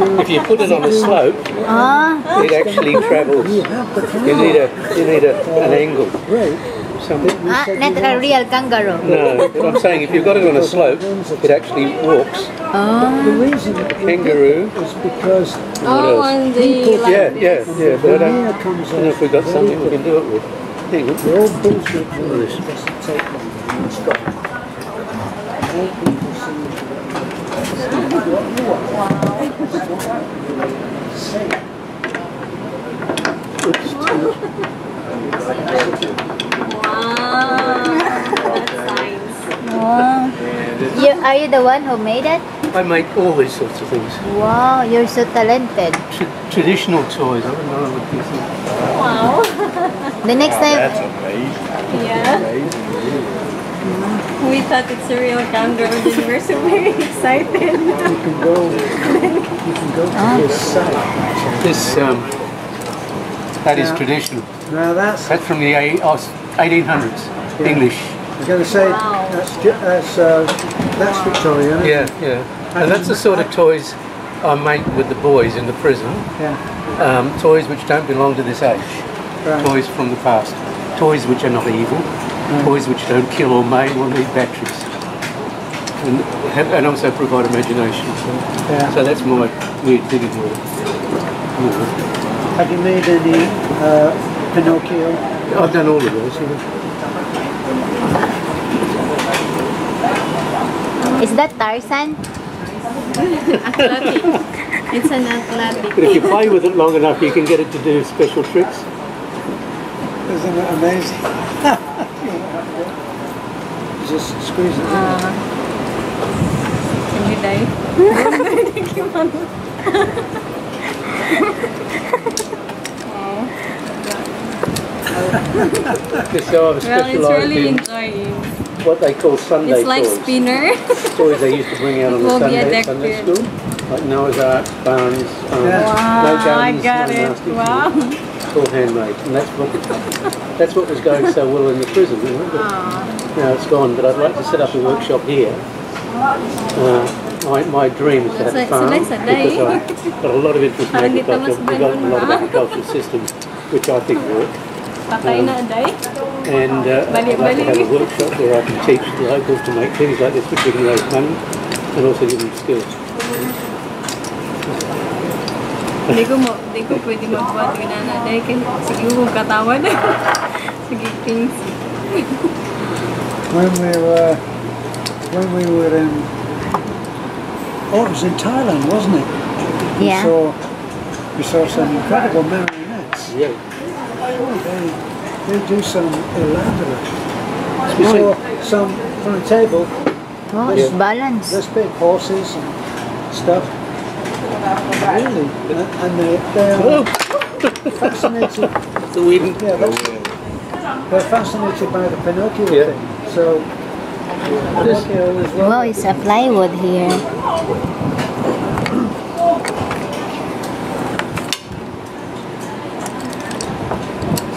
If you put it on a slope, it actually travels. You need an angle. Not a real kangaroo. No, but I'm saying if you've got it on a slope, it actually walks. The reason Kangaroo is because on the yeah. But I don't know if we've got something we can do it with. Hang on. the old bullshit village doesn't take long. Stop. Old people see Are you the one who made it? I make all these sorts of things. Wow, you're so talented. Traditional toys. I don't know what these are. Wow. The next time. That's amazing. Yeah. We thought it's a real kangaroo and we were so very excited. you can go to this site. This that is traditional. Now that's from the 1800s, English. I'm going to say that's Victorian. Yeah. And that's the sort of toys I make with the boys in the prison. Yeah. Toys which don't belong to this age. Right. Toys from the past. Toys which are not evil. Toys which don't kill or maim or need batteries. And also provide imagination. So that's my weird thing with it. Have you made any Pinocchio? I've done all of those. Is that Tarzan? Athletic. It's an athletic. But if you play with it long enough, you can get it to do special tricks. Isn't it amazing? Just squeeze it. Can you die? So I was Well, it's specialised really in enjoying. what they call Sunday It's like toys. spinner. Toys they used to bring out on It the will be Sunday addictive. school. Like Noah's Ark, barns, no guns, I got no it. nasty Wow. things. It's all handmade. And that's what was going so well in the prison, you know. But now it's gone, but I'd like to set up a workshop here. My dream is to have a farm because I've got a lot of interest in agriculture. We've got a lot of agricultural systems which I think work. Patay na, day. And I'd like to have a workshop where I can teach the locals to make things like this which we can raise money and also give them skills. Hindi ko pwede magbuhat ng nanay kasi siguro katawan. Sige, things. When we were in, it was in Thailand, wasn't it? Yeah. We saw some incredible marionettes. Yeah. They do some elaborate. We saw some on the table. Oh, it's balanced. There's big horses and stuff. Really, and they are fascinated. The wind. Yeah, they're fascinated by the Pinocchio thing. So Pinocchio is Wow, it's a plywood here.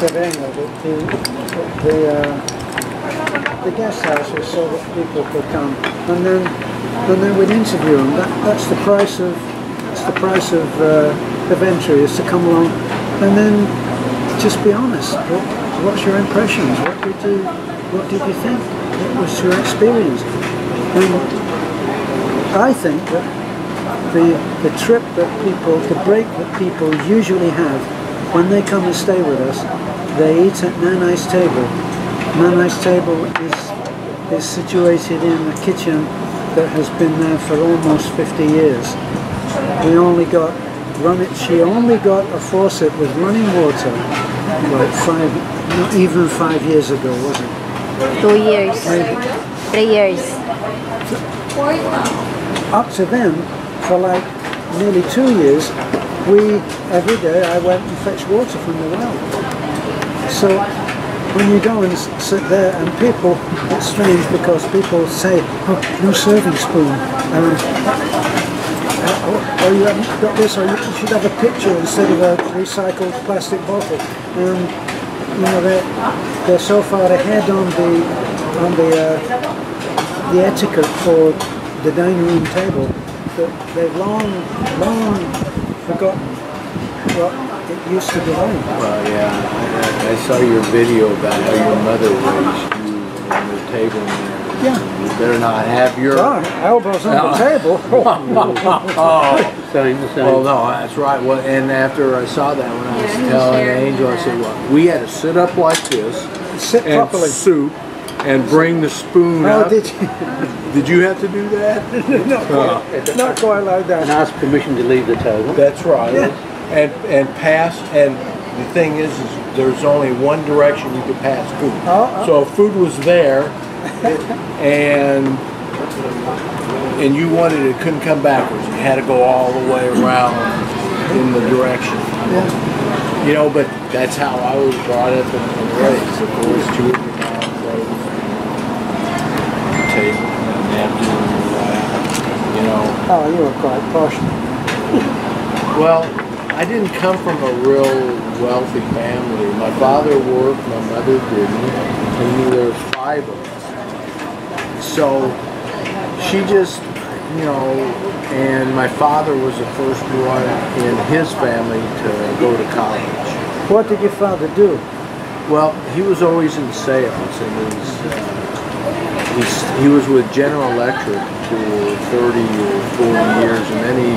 So anyway, the guest house was so that people could come, and then we'd interview them. That's the price of entry, is to come along, and then just be honest. What's your impressions? What did you think? What was your experience? And I think that the trip that the break that people usually have when they come and stay with us, they eat at Nanai's table. Nanai's table is situated in a kitchen that has been there for almost 50 years. We only got she only got a faucet with running water about not even 5 years ago, was it? 2 years. 3 years. Up to then, for like nearly 2 years, every day I went and fetched water from the well. So when you go and sit there and people, it's strange because people say, oh, no serving spoon. Oh, you haven't got this, or you should have a picture instead of a recycled plastic bottle. And you know they're so far ahead on the etiquette for the dining room table that they've long forgotten what it used to be like. Well, yeah, I saw your video about how your mother raised you on the table there. Yeah. You better not have your... Elbows on the table. Same. Well, no, that's right. Well, and after I saw that, when I was telling Angel, I said, well, we had to sit up like this, Sit and properly. soup, and bring the spoon Oh, up. did you? Did you have to do that? Not quite like And that. ask permission to leave the table. That's right. Yeah. And pass, and the thing is there's only one direction you could pass food. So if food was there, and you wanted it, couldn't come backwards. You had to go all the way around in the direction. Yeah. You know, but that's how I was brought up and raised. Of course, two of your moms table, napkin on your lap, you know. Oh, you were quite posh. Well, I didn't come from a real wealthy family. My father worked, my mother didn't, and there were 5 of us. So she just, you know, and my father was the first one in his family to go to college. What did your father do? Well, he was always in sales, and he was with General Electric for 30 or 40 years, and then he,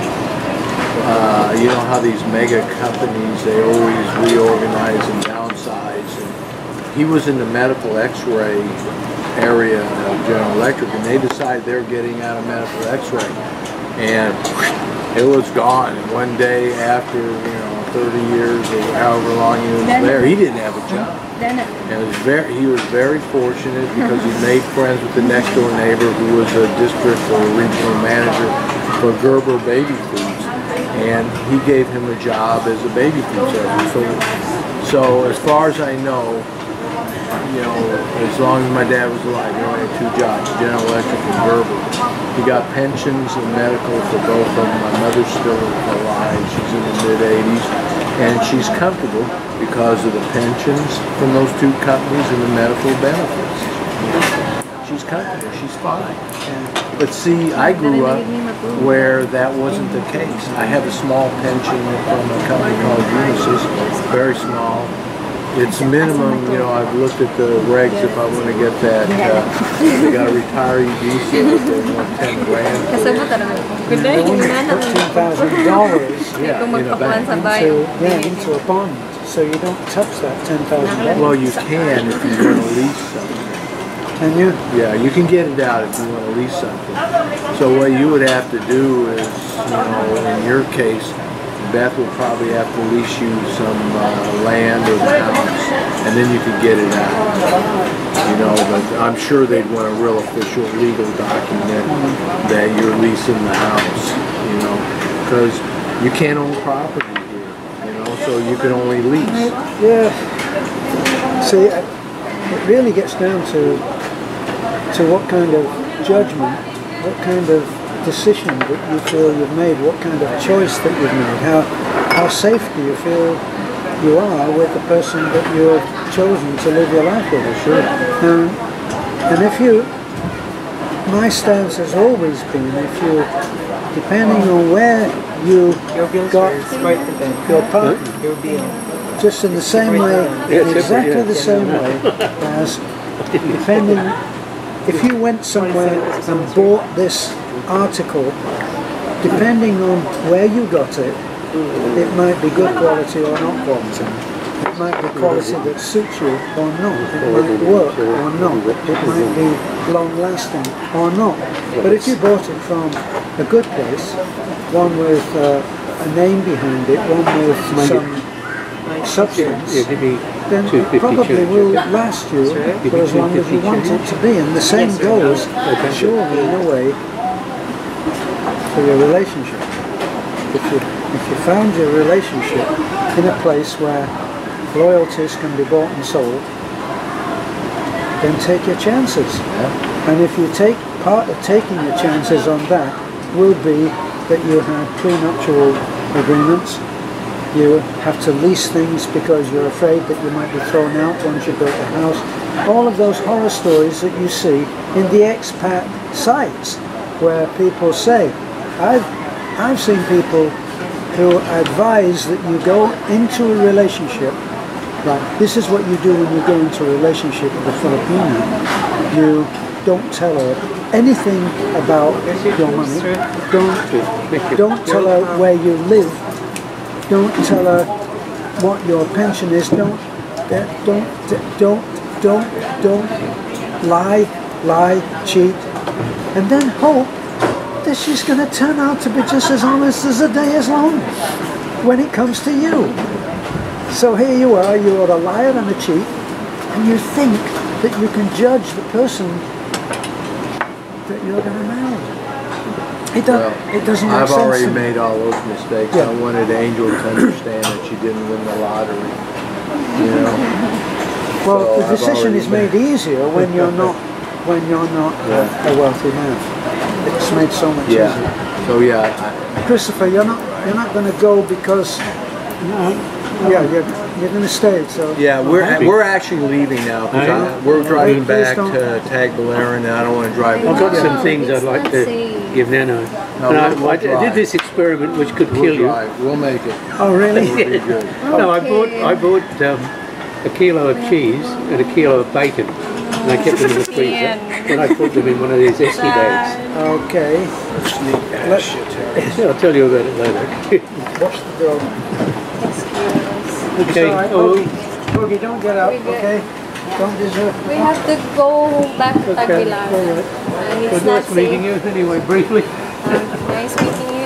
you know how these mega companies, they always reorganize and downsize, and he was in the medical x-ray area of General Electric, and they decided they were getting out of medical x-ray, and it was gone. And one day after, you know, 30 years or however long he was there, he didn't have a job. And he was very fortunate because he made friends with the next door neighbor who was a district or regional manager for Gerber baby foods, and he gave him a job as a baby food server. So as far as I know, you know, as long as my dad was alive, he only had 2 jobs, General Electric and Gerber. He got pensions and medical for both of them. My mother's still alive. She's in the mid-80s. And she's comfortable because of the pensions from those 2 companies and the medical benefits. She's comfortable. She's fine. But see, I grew up where that wasn't the case. I have a small pension from a company called Unisys, very small. It's minimum, you know, I've looked at the regs if I want to get that, they got a retiree visa, but they want 10 grand. $15,000 Yeah, in a bank. into a bond, so you don't touch that $10,000. Well, you can if you want to lease something. Can you? Yeah, you can get it out if you want to lease something. So what you would have to do is, you know, in your case, Beth would probably have to lease you some land or the house, and then you could get it out. You know, but I'm sure they'd want a real official legal document that you're leasing the house, you know, because you can't own property here, you know, so you can only lease. Yeah. See, it really gets down to what kind of judgment, what kind of decision that you feel you've made, what kind of choice that you've made, how safe do you feel you are with the person that you have chosen to live your life with. Sure. And if you, my stance has always been, if you, depending on where you got your partner, just in the same way, in exactly the same way as depending, if you went somewhere and bought this article, depending on where you got it, it might be good quality or not quality. It might be quality that suits you or not. It might work or not. It might be long lasting or not. But if you bought it from a good place, one with a name behind it, one with some substance, then it probably will last you for as long as you want it to be. And the same goes, surely in a way, for your relationship. If you found your relationship in a place where loyalties can be bought and sold, then take your chances. And if you take, part of taking your chances on that will be that you have prenuptial agreements. You have to lease things because you're afraid that you might be thrown out once you built a house. All of those horror stories that you see in the expat sites where people say, I've seen people who advise that you go into a relationship. Right, this is what you do when you go into a relationship with a Filipino. You don't tell her anything about your money. Don't tell her where you live. Don't tell her what your pension is. Don't lie, cheat, and then hope that she's going to turn out to be just as honest as the day is long when it comes to you. So here you are a liar and a cheat, and you think that you can judge the person that you're going to marry. It doesn't make I've sense. already made all those mistakes. Yeah. I wanted Angel to understand that she didn't win the lottery. You know. Well, So the decision is made easier when you're not a wealthy man. It's made so much easier. So yeah. Christopher, you're not going to go because you're going to stay. So Yeah, we're actually leaving now because we're driving back to Tagbilaran, and I don't want to drive. I've got some things I'd like to give Nano. I did this experiment which could kill you. We'll make it. Oh, really? It'll be good. No, I bought a kilo of cheese and a kilo of bacon, and I kept them in the freezer. Then I put them in one of these esky bags. Okay. I'll tell you about it later. Watch the dog. Okay. Boogie, don't get up, okay? Don't deserve. We have to go back to Tagbilaran. And it's Well, not nice meeting safe. you anyway, briefly. Nice meeting you.